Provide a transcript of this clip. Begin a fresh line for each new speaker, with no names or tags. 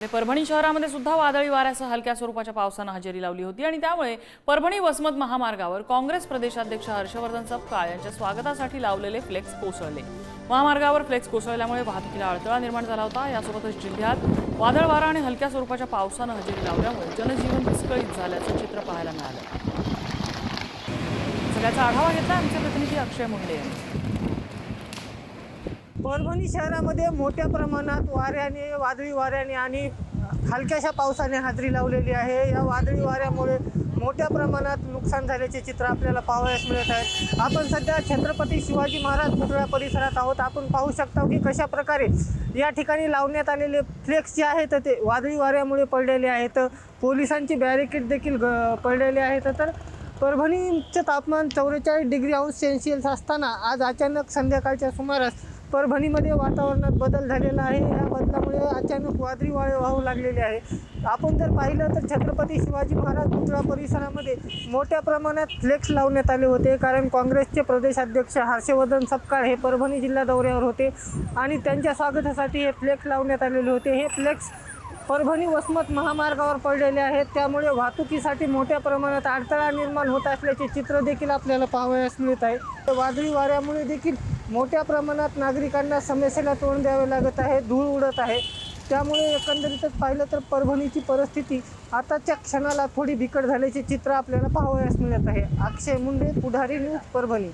परभणी शहरामध्ये सुद्धा वादळी वाऱ्यासह हलक्या स्वरूपाच्या पावसाने हजेरी लावली होती आणि त्यामुळे परभणी वसमत महामार्गावर काँग्रेस प्रदेशाध्यक्ष हर्षवर्धन सपकाळ यांच्या स्वागतासाठी लावलेले फ्लेक्स कोसळले। महामार्गावर फ्लेक्स कोसळल्यामुळे वाहतुकीला अडथळा निर्माण झाला होता। यासोबतच जिल्ह्यात वादळ वारा आणि हलक्या स्वरूपाच्या पावसाने हजेरी लावल्यामुळे जनजीवन विस्कळीत झाल्याचं चित्र पाहायला मिळालं। सगळ्याचा आढावा घेतला आमचे प्रतिनिधी अक्षय मुंडे यांनी।
परभणी शहरामध्ये मोठ्या प्रमाणात वाऱ्याने वादळी वाऱ्याने आणि हलक्याशा पावसाने हजेरी लावलेली आहे। या वादळी वाऱ्यामुळे मोठ्या प्रमाणात नुकसान झाल्याचे चित्र आपल्याला पाहावयास मिळत आहे। आपण सध्या छत्रपती शिवाजी महाराज पुतळा परिसरात आहोत। आपण पाहू शकता की कशा प्रकारे या ठिकाणी लावण्यात आलेले फ्लेक्स जे आहेत ते वादळी वाऱ्यामुळे पडलेले आहेत। पोलिसांची बॅरिकेड देखील पडलेले आहेत। तर परभणीचे तापमान 44 डिग्री अंश सेल्सिअस असताना आज अचानक संध्याकाळच्या सुमारास परभणीमध्ये वातावरणात बदल झालेला आहे। या बदलामुळे अचानक वादळी वारे वाहू लागलेले आहे। आपण जर पाहिलं तर छत्रपती शिवाजी महाराज पुतळा परिसरामध्ये मोठ्या प्रमाणात फ्लेक्स लावण्यात आले होते, कारण काँग्रेसचे प्रदेशाध्यक्ष हर्षवर्धन सपकाळ हे परभणी जिल्हा दौऱ्यावर होते आणि त्यांच्या स्वागतासाठी हे फ्लेक्स लावण्यात आलेले होते। हे फ्लेक्स परभणी वसमत महामार्गावर पडलेले आहेत, त्यामुळे वाहतुकीसाठी मोठ्या प्रमाणात अडथळा निर्माण होत असल्याचे चित्र देखील आपल्याला पाहावयास मिळत आहे। वादळी वाऱ्यामुळे देखील मोठ्या प्रमाणात नागरिकांना समस्येला तोंड द्यावे लागत आहे, धूळ उडत आहे। त्यामुळे एकंदरीतच पाहिलं तर परभणीची परिस्थिती आताच्या क्षणाला थोडी बिकट झाल्याचे चित्र आपल्याला पाहावयास मिळत आहे। अक्षय मुंडे, पुढारी न्यूज, परभणी।